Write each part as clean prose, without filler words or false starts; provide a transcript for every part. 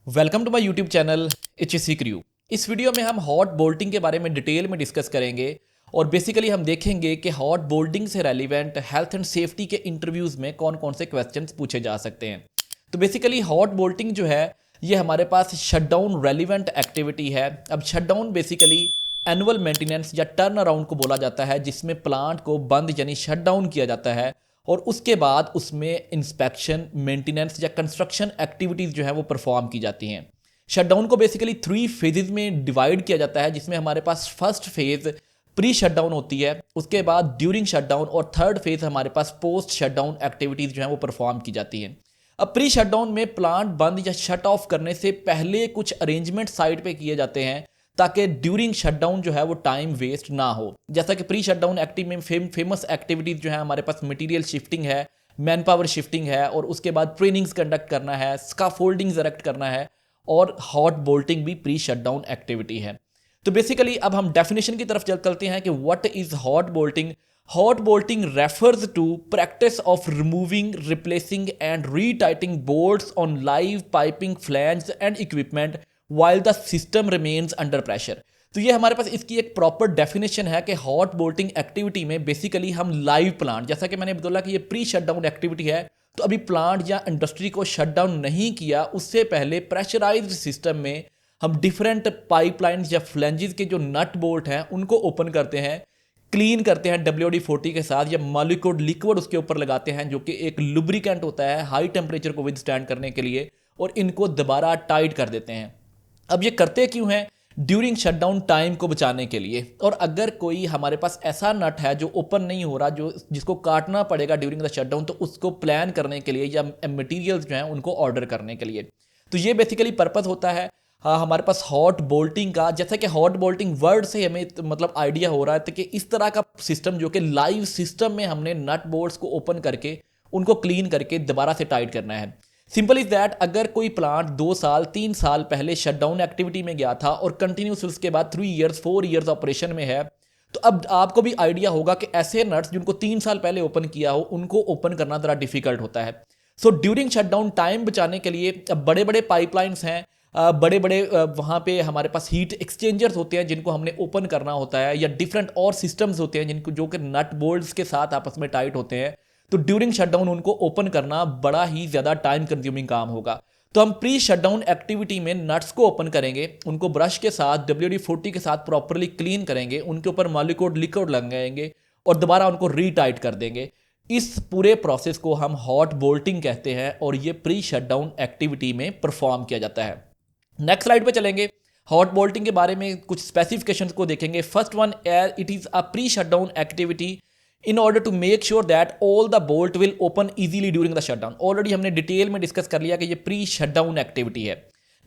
Welcome to my YouTube channel HSC crew. इस वीडियो में हम हॉट बोल्टिंग के बारे में डिटेल में डिस्कस करेंगे और बेसिकली हम देखेंगे कि हॉट बोल्टिंग से रेलिवेंट हेल्थ एंड सेफ्टी के इंटरव्यूज़ में कौन कौन से क्वेश्चंस पूछे जा सकते हैं। तो बेसिकली हॉट बोल्टिंग जो है ये हमारे पास शटडाउन रेलिवेंट एक्टिविटी है। अब शटडाउन बेसिकली एनुअल मेंटेनेंस या टर्न अराउंड को बोला जाता है, जिसमें प्लांट को बंद यानी शट डाउन किया जाता है और उसके बाद उसमें इंस्पेक्शन, मेंटेनेंस या कंस्ट्रक्शन एक्टिविटीज़ जो है वो परफॉर्म की जाती हैं। शटडाउन को बेसिकली 3 फेजेज में डिवाइड किया जाता है, जिसमें हमारे पास फर्स्ट फेज प्री शटडाउन होती है, उसके बाद ड्यूरिंग शटडाउन और थर्ड फेज हमारे पास पोस्ट शटडाउन एक्टिविटीज़ जो है वो परफॉर्म की जाती हैं। अब प्री शटडाउन में प्लांट बंद या शट ऑफ करने से पहले कुछ अरेंजमेंट साइड पे किए जाते हैं ताकि ड्यूरिंग शटडाउन जो है वो टाइम वेस्ट ना हो। जैसा कि प्री शटडाउन एक्टिव में फेमस एक्टिविटीज़ जो है हमारे पास मटेरियल शिफ्टिंग है, मैन पावर शिफ्टिंग है और उसके बाद ट्रेनिंग्स कंडक्ट करना है, स्काफोल्डिंग्स इरेक्ट करना है और हॉट बोल्टिंग भी प्री शटडाउन एक्टिविटी है। तो बेसिकली अब हम डेफिनेशन की तरफ चलते हैं कि what is hot bolting. Hot bolting refers to practice of removing, replacing and retighting bolts on live piping flange and equipment while the system remains under pressure. तो ये हमारे पास इसकी एक प्रॉपर डेफिनेशन है कि हॉट बोल्टिंग एक्टिविटी में basically हम live plant, जैसा कि मैंने बोला कि ये प्री शटडाउन एक्टिविटी है, तो अभी प्लांट या इंडस्ट्री को शटडाउन नहीं किया, उससे पहले प्रेशराइज्ड सिस्टम में हम डिफरेंट पाइपलाइन या फ्लैंजेस के जो नट बोल्ट हैं उनको ओपन करते हैं, क्लीन करते हैं WD-40 के साथ या मॉलिक्यूल लिक्विड उसके ऊपर लगाते हैं जो कि एक लुब्रिकेंट होता है हाई टेम्परेचर को विदस्टैंड करने के लिए, और इनको दोबारा टाइट कर देते हैं। अब ये करते क्यों हैं? ड्यूरिंग शटडाउन टाइम को बचाने के लिए। और अगर कोई हमारे पास ऐसा नट है जो ओपन नहीं हो रहा, जिसको काटना पड़ेगा ड्यूरिंग द शटडाउन, तो उसको प्लान करने के लिए या मटेरियल्स जो हैं उनको ऑर्डर करने के लिए। तो ये बेसिकली पर्पस होता है हमारे पास हॉट बोल्टिंग का। जैसा कि हॉट बोल्टिंग वर्ड से हमें मतलब आइडिया हो रहा है कि इस तरह का सिस्टम जो कि लाइव सिस्टम में हमने नट बोल्ट्स को ओपन करके उनको क्लीन करके दोबारा से टाइट करना है। सिंपल इज दैट, अगर कोई प्लांट 2 साल 3 साल पहले शटडाउन एक्टिविटी में गया था और कंटिन्यूस उसके बाद 3 इयर्स 4 इयर्स ऑपरेशन में है, तो अब आपको भी आइडिया होगा कि ऐसे नट्स जिनको 3 साल पहले ओपन किया हो उनको ओपन करना ज़रा डिफिकल्ट होता है। सो ड्यूरिंग शटडाउन टाइम बचाने के लिए बड़े बड़े पाइपलाइंस हैं, बड़े बड़े वहाँ पे हमारे पास हीट एक्सचेंजर्स होते हैं जिनको हमने ओपन करना होता है, या डिफरेंट और सिस्टम्स होते हैं जिनको जो कि नट बोल्ट्स के साथ आपस में टाइट होते हैं। तो ड्यूरिंग शटडाउन उनको ओपन करना बड़ा ही ज़्यादा टाइम कंज्यूमिंग काम होगा। तो हम प्री शटडाउन एक्टिविटी में नट्स को ओपन करेंगे, उनको ब्रश के साथ WD-40 के साथ प्रॉपरली क्लीन करेंगे, उनके ऊपर मॉलिक्यूल लिक्विड लगाएंगे और दोबारा उनको रीटाइट कर देंगे। इस पूरे प्रोसेस को हम हॉट बोल्टिंग कहते हैं और ये प्री शटडाउन एक्टिविटी में परफॉर्म किया जाता है। नेक्स्ट स्लाइड पे चलेंगे, हॉट बोल्टिंग के बारे में कुछ स्पेसिफिकेशंस को देखेंगे। First one, it is a pre shutdown activity in order to make sure that all the bolt will open easily during the shutdown। Already हमने डिटेल में डिस्कस कर लिया कि ये प्री शटडाउन एक्टिविटी है।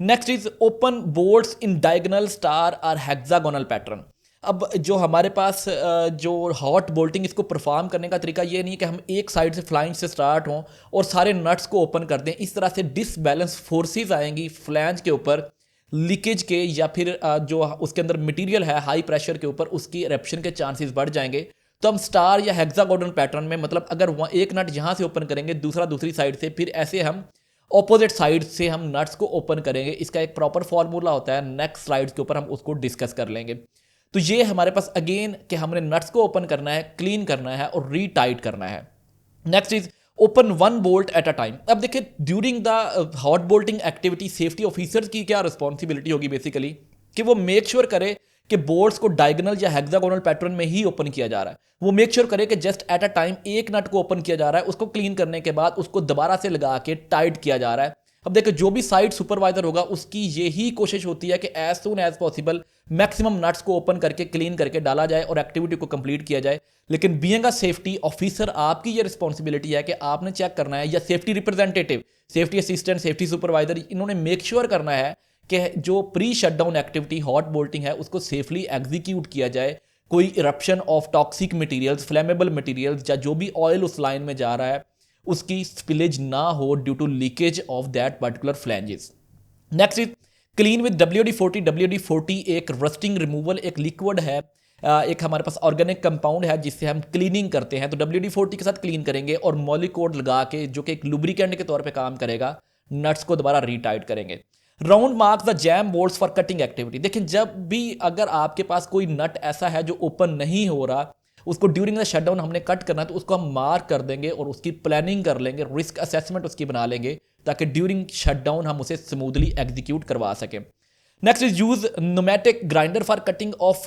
Next is open bolts in diagonal, star और hexagonal pattern. अब जो हमारे पास जो हॉट बोल्टिंग इसको परफॉर्म करने का तरीका ये नहीं है कि हम एक साइड से फ्लाइंज से स्टार्ट हों और सारे नट्स को ओपन कर दें। इस तरह से डिसबैलेंस फोर्सेस आएंगी फ्लैंज के ऊपर, लीकेज के, या फिर जो उसके अंदर मटेरियल है हाई प्रेशर के ऊपर उसकी इरप्शन के चांसेस बढ़ जाएंगे। तो हम स्टार या हेक्सागोनल पैटर्न में, मतलब अगर एक नट यहाँ से ओपन करेंगे, दूसरा दूसरी साइड से, फिर ऐसे हम ऑपोजिट साइड से हम नट्स को ओपन करेंगे। इसका एक प्रॉपर फॉर्मूला होता है, नेक्स्ट स्लाइड्स के ऊपर हम उसको डिस्कस कर लेंगे। तो ये हमारे पास अगेन कि हमने नट्स को ओपन करना है, क्लीन करना है और रीटाइट करना है। Next is open one bolt at a time. अब देखिए, during the hot bolting activity safety officers की क्या रिस्पॉन्सिबिलिटी होगी बेसिकली, कि वो मेक श्योर करे कि बोल्ट्स को डायगोनल या हेक्सागोनल पैटर्न में ही ओपन किया जा रहा है। वो मेक श्योर करे कि जस्ट एट अ टाइम एक नट को ओपन किया जा रहा है, उसको क्लीन करने के बाद उसको दोबारा से लगा के टाइट किया जा रहा है। अब देखो, जो भी साइट सुपरवाइजर होगा उसकी यही कोशिश होती है कि as soon as possible maximum nuts को ओपन करके क्लीन करके डाला जाए और एक्टिविटी को कंप्लीट किया जाए। लेकिन बीइंग अ सेफ्टी ऑफिसर आपकी ये रिस्पॉन्सिबिलिटी है कि आपने चेक करना है, या safety representative, safety assistant, safety supervisor, इन्होंने मेक श्योर करना है कि जो pre shutdown activity hot bolting है उसको सेफली एग्जीक्यूट किया जाए। कोई eruption of toxic materials, flammable materials, या जो भी ऑयल उस लाइन में जा रहा है उसकी स्पिलेज ना हो due to leakage of that particular flanges. Next is clean with WD-40। WD-40 एक रस्टिंग रिमूवल एक लिक्विड है, एक हमारे पास ऑर्गेनिक कंपाउंड है जिससे हम क्लीनिंग करते हैं। तो WD-40 के साथ क्लीन करेंगे और मॉलिक्यूल लगा के, जो कि एक लुब्रिकेंट के तौर पे काम करेगा, नट्स को दोबारा रीटाइट करेंगे। Round marks the jam bolts for cutting activity. देखिए जब भी अगर आपके पास कोई नट ऐसा है जो ओपन नहीं हो रहा, उसको ड्यूरिंग द शटडाउन हमने कट करना है, तो उसको हम मार्क कर देंगे और उसकी प्लानिंग कर लेंगे, रिस्क असेसमेंट उसकी बना लेंगे ताकि ड्यूरिंग शटडाउन हम उसे स्मूथली एग्जीक्यूट करवा सकें। Next is use pneumatic grinder for cutting of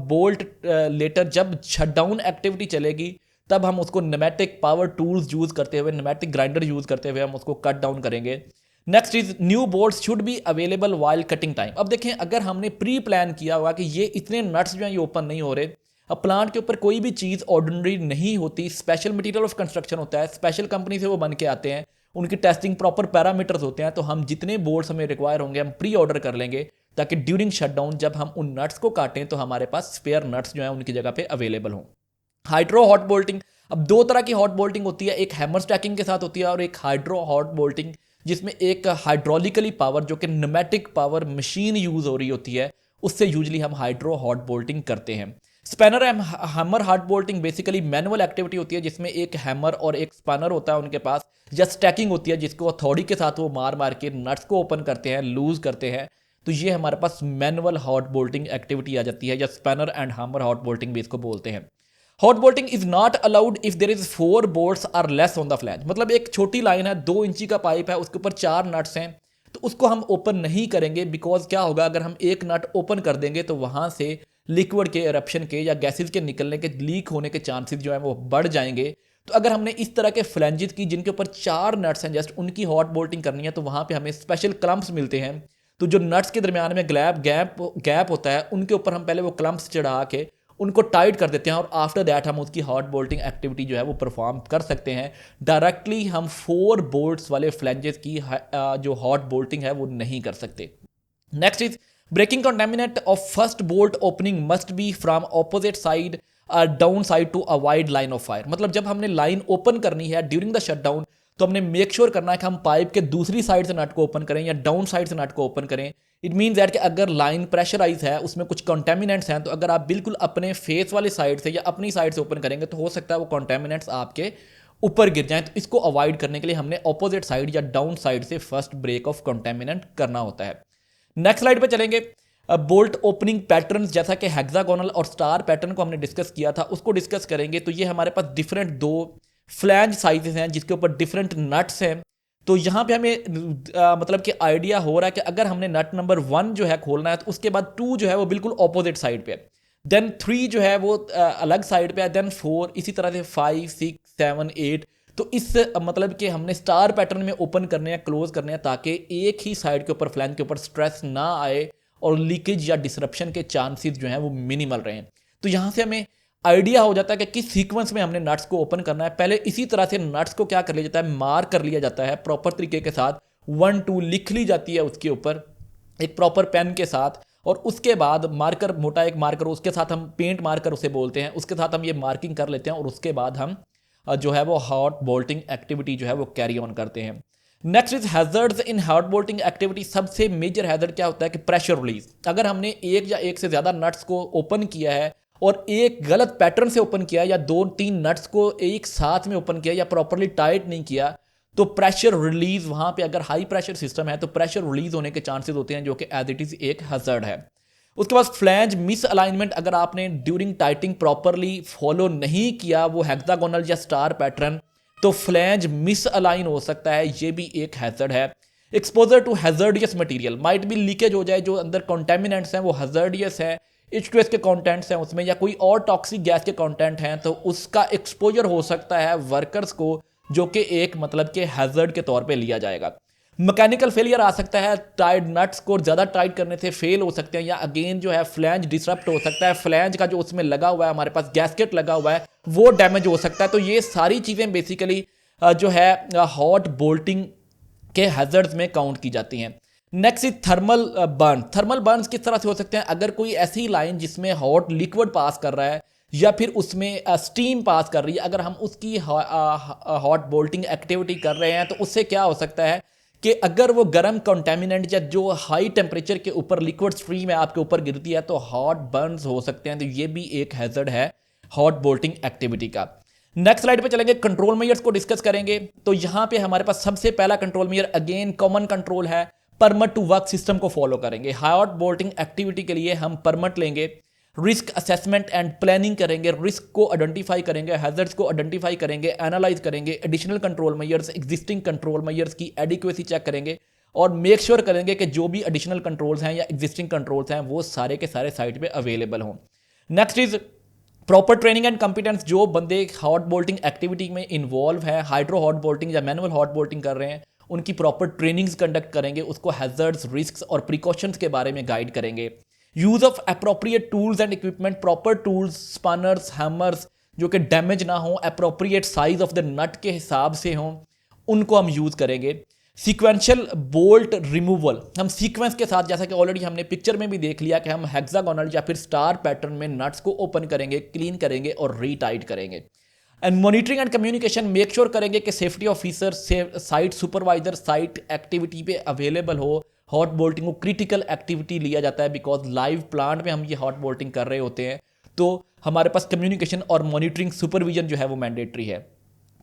bolt later. जब शटडाउन एक्टिविटी चलेगी तब हम उसको न्यूमेटिक पावर टूल्स यूज करते हुए, न्यूमेटिक ग्राइंडर यूज करते हुए हम उसको कट डाउन करेंगे। Next is new bolts should be available while cutting time. अब देखें अगर हमने प्री प्लान किया हुआ कि ये इतने नट्स जो हैं ये ओपन नहीं हो रहे, अब प्लांट के ऊपर कोई भी चीज़ ऑर्डिनरी नहीं होती, स्पेशल मटेरियल ऑफ कंस्ट्रक्शन होता है, स्पेशल कंपनी से वो बन के आते हैं, उनकी टेस्टिंग प्रॉपर पैरामीटर्स होते हैं, तो हम जितने बोल्ट्स हमें रिक्वायर होंगे हम प्री ऑर्डर कर लेंगे ताकि ड्यूरिंग शटडाउन जब हम उन नट्स को काटें तो हमारे पास स्पेयर नट्स जो हैं उनकी जगह पे अवेलेबल हों। हाइड्रो हॉट बोल्टिंग, अब दो तरह की हॉट बोल्टिंग होती है, एक हैमर स्टैकिंग के साथ होती है और एक हाइड्रो हॉट बोल्टिंग जिसमें एक हाइड्रोलिकली पावर जो कि न्यूमेटिक पावर मशीन यूज हो रही होती है, उससे यूजली हम हाइड्रो हॉट बोल्टिंग करते हैं। Spanner and hammer hot bolting basically manual activity होती है जिसमें एक हैमर और एक स्पैनर होता है उनके पास, या स्टैकिंग होती है जिसको अथॉरिटी के साथ वो मार मार के नट्स को ओपन करते हैं, लूज करते हैं, तो ये हमारे पास मैनुअल हॉट बोल्टिंग एक्टिविटी आ जाती है, या spanner and hammer hot bolting भी इसको बोलते हैं। Hot bolting is not allowed if there is 4 bolts are less on the flange. मतलब एक छोटी लाइन है, 2 इंची का पाइप है, उसके ऊपर 4 नट्स हैं, तो उसको हम ओपन नहीं करेंगे, बिकॉज क्या होगा अगर हम एक नट ओपन कर देंगे तो वहां से लिक्विड के एरप्शन के या गैसेज के निकलने के, लीक होने के चांसेस जो है वो बढ़ जाएंगे। तो अगर हमने इस तरह के फ्लैंजेस की जिनके ऊपर 4 नट्स हैं जस्ट, उनकी हॉट बोल्टिंग करनी है, तो वहां पे हमें स्पेशल क्लम्प्स मिलते हैं, तो जो नट्स के दरमियान में गैप होता है उनके ऊपर हम पहले वो क्लम्प्स चढ़ा के उनको टाइट कर देते हैं और आफ्टर दैट हम उसकी हॉट बोल्टिंग एक्टिविटी जो है वो परफॉर्म कर सकते हैं। डायरेक्टली हम 4 बोल्ट्स वाले फ्लैंजेस की जो हॉट बोल्टिंग है वो नहीं कर सकते। Next is breaking contaminant of first bolt opening must be from opposite side down side to avoid line of fire. मतलब जब हमने लाइन ओपन करनी है ड्यूरिंग द शटडाउन तो हमने मेक श्योर करना है कि हम पाइप के दूसरी साइड से नट को ओपन करें या डाउन साइड से नट को ओपन करें। इट मीन्स दैट कि अगर लाइन प्रेशराइज है, उसमें कुछ कंटेमिनेंट्स हैं, तो अगर आप बिल्कुल अपने फेस वाले साइड से या अपनी साइड से ओपन करेंगे तो हो सकता है वो कंटेमिनेंट्स आपके ऊपर गिर जाएं। तो इसको अवॉइड करने के लिए हमने ऑपोजिट साइड या डाउन साइड से फर्स्ट ब्रेक ऑफ कंटेमिनेंट करना होता है। नेक्स्ट स्लाइड पे चलेंगे। बोल्ट ओपनिंग पैटर्न्स, जैसा कि हेक्सागोनल और स्टार पैटर्न को हमने डिस्कस किया था, उसको डिस्कस करेंगे। तो ये हमारे पास डिफरेंट 2 फ्लैंज साइजेस हैं जिसके ऊपर डिफरेंट नट्स हैं। तो यहाँ पे हमें मतलब कि आइडिया हो रहा है कि अगर हमने नट नंबर 1 जो है खोलना है तो उसके बाद 2 जो है वो बिल्कुल ऑपोजिट साइड पे है, देन 3 जो है वो अलग साइड पे है, देन 4, इसी तरह से 5, 6, 7, 8। तो इस मतलब कि हमने स्टार पैटर्न में ओपन करने हैं, क्लोज करने हैं, ताकि एक ही साइड के ऊपर फ्लैंज के ऊपर स्ट्रेस ना आए और लीकेज या डिसरप्शन के चांसेस जो हैं वो मिनिमल रहें। तो यहाँ से हमें आइडिया हो जाता है कि किस सीक्वेंस में हमने नट्स को ओपन करना है। पहले इसी तरह से नट्स को क्या कर लिया जाता है, मार्क कर लिया जाता है प्रॉपर तरीके के साथ, 1, 2 लिख ली जाती है उसके ऊपर एक प्रॉपर पेन के साथ, और उसके बाद मार्कर, मोटा एक मार्कर, उसके साथ हम पेंट मार्कर उसे बोलते हैं, उसके साथ हम ये मार्किंग कर लेते हैं और उसके बाद हम जो है वो हॉट बोल्टिंग एक्टिविटी जो है वो कैरी ऑन करते हैं। Next is hazards in hot bolting activity. सबसे मेजर हैजर्ड क्या होता है कि प्रेशर रिलीज। अगर हमने एक या एक से ज़्यादा नट्स को ओपन किया है और एक गलत पैटर्न से ओपन किया या 2-3 नट्स को एक साथ में ओपन किया या प्रॉपरली टाइट नहीं किया, तो प्रेशर रिलीज, वहां पे अगर हाई प्रेशर सिस्टम है तो प्रेशर रिलीज होने के चांसेस होते हैं, जो कि एज इट इज एक हैजर्ड है। उसके बाद फ्लैंज मिस अलाइनमेंट, अगर आपने ड्यूरिंग टाइटिंग प्रॉपरली फॉलो नहीं किया वो हेक्सागोनल या स्टार पैटर्न, तो फ्लैंज मिस अलाइन हो सकता है, ये भी एक हैजर्ड है। Exposure to hazardous material, might भी लीकेज हो जाए, जो अंदर कंटेमिनेंट्स हैं वो हैजर्डियस है, H2S के कंटेंट्स हैं उसमें, या कोई और टॉक्सिक गैस के कंटेंट हैं, तो उसका एक्सपोजर हो सकता है वर्कर्स को, जो कि एक मतलब के हैजर्ड के तौर पे लिया जाएगा। मैकेनिकल फेलियर आ सकता है, टाइट नट्स को ज़्यादा टाइट करने से फेल हो सकते हैं, या अगेन जो है फ्लैंज डिसरप्ट हो सकता है, फ्लैंज का जो उसमें लगा हुआ है, हमारे पास गैस्केट लगा हुआ है, वो डैमेज हो सकता है। तो ये सारी चीज़ें बेसिकली जो है हॉट बोल्टिंग के हैजर्ड्स में काउंट की जाती हैं। Next is thermal burn. Thermal Burns किस तरह से हो सकते हैं, अगर कोई ऐसी लाइन जिसमें हॉट लिक्विड पास कर रहा है या फिर उसमें स्टीम पास कर रही है, अगर हम उसकी हॉट बोल्टिंग एक्टिविटी कर रहे हैं, तो उससे क्या हो सकता है कि अगर वो गर्म कंटेमिनेंट या जो हाई टेम्परेचर के ऊपर लिक्विड स्ट्रीम है आपके ऊपर गिरती है, तो हॉट बर्न्स हो सकते हैं। तो ये भी एक हैजर्ड है हॉट बोल्टिंग एक्टिविटी का। नेक्स्ट स्लाइड पे चलेंगे, कंट्रोल मेजर्स को डिस्कस करेंगे। तो यहाँ पे हमारे पास सबसे पहला control measure again common control है, परमिट टू वर्क सिस्टम को फॉलो करेंगे। हॉट बोल्टिंग एक्टिविटी के लिए हम परमिट लेंगे, रिस्क असेसमेंट एंड प्लानिंग करेंगे, रिस्क को आइडेंटिफाई करेंगे, हैजर्ड्स को आइडेंटिफाई करेंगे, एनालाइज करेंगे, additional control measures, existing control measures की एडिक्वेसी चेक करेंगे और मेक श्योर करेंगे कि जो भी एडिशनल कंट्रोल्स हैं या एग्जिस्टिंग कंट्रोल्स हैं वो सारे के सारे साइट पे अवेलेबल हों। Next is proper training and competence. जो बंदे हॉट बोल्टिंग एक्टिविटी में इन्वॉल्व है, हाइड्रो हॉट बोल्टिंग या मैनुअल हॉट बोल्टिंग कर रहे हैं, उनकी प्रॉपर ट्रेनिंग्स कंडक्ट करेंगे, उसको हैजर्ड्स, रिस्क्स और प्रिकॉशंस के बारे में गाइड करेंगे। Use of appropriate tools and equipment, proper tools, spanners, hammers जो कि डैमेज ना हो, appropriate size of the nut के हिसाब से हों, उनको हम यूज़ करेंगे। सीक्वेंशियल बोल्ट रिमूवल, हम सीक्वेंस के साथ, जैसा कि ऑलरेडी हमने पिक्चर में भी देख लिया कि हम हेक्सागोनल या फिर स्टार पैटर्न में नट्स को ओपन करेंगे, क्लीन करेंगे और रीटाइट करेंगे। And monitoring and communication, make sure करेंगे कि safety officer, site supervisor site activity पे अवेलेबल हो। हॉट बोल्टिंग को क्रिटिकल एक्टिविटी लिया जाता है बिकॉज लाइव प्लांट में हम ये हॉट बोल्टिंग कर रहे होते हैं, तो हमारे पास कम्युनिकेशन और मॉनिटरिंग सुपरविजन जो है वो मैंडेटरी है।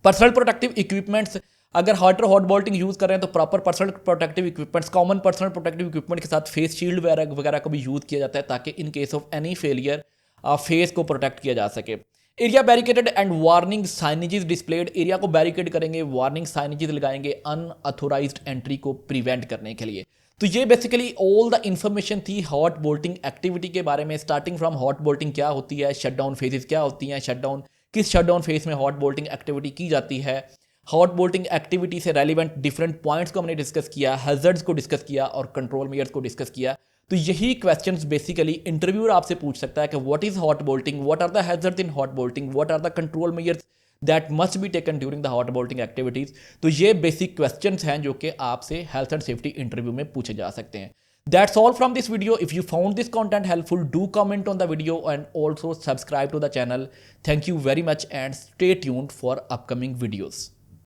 पर्सनल प्रोटेक्टिव इक्विपमेंट्स, अगर हॉट बोल्टिंग यूज़ कर रहे हैं तो proper personal protective equipments, common personal protective equipment के साथ फेस शील्ड वगैरह को भी यूज़ किया जाता है ताकि in case of any failure face को प्रोटेक्ट किया जा सके। Area barricaded and warning signages displayed, area को बैरिकेड करेंगे, वार्निंग साइनेजेस लगाएंगे अनऑथोराइज्ड एंट्री को प्रिवेंट करने के लिए। तो ये बेसिकली ऑल द इन्फॉर्मेशन थी हॉट बोल्टिंग एक्टिविटी के बारे में, स्टार्टिंग फ्रॉम हॉट बोल्टिंग क्या होती है, शटडाउन फेजेस क्या होती हैं, किस शटडाउन फेज में हॉट बोल्टिंग एक्टिविटी की जाती है, हॉट बोल्टिंग एक्टिविटी से रेलिवेंट डिफरेंट पॉइंट्स को हमने डिस्कस किया, हैजर्ड्स को डिस्कस किया और कंट्रोल मेजर्स को डिस्कस किया। तो यही क्वेश्चंस बेसिकली इंटरव्यूअर आपसे पूछ सकता है कि what is hot bolting, what are the hazards in hot bolting, what are the control measures that must be taken during the hot bolting activities. तो ये बेसिक क्वेश्चंस हैं जो कि आपसे हेल्थ एंड सेफ्टी इंटरव्यू में पूछे जा सकते हैं। That's all from this video. If you found this content helpful, do comment on the video and also subscribe to the channel. Thank you very much and stay tuned for upcoming videos.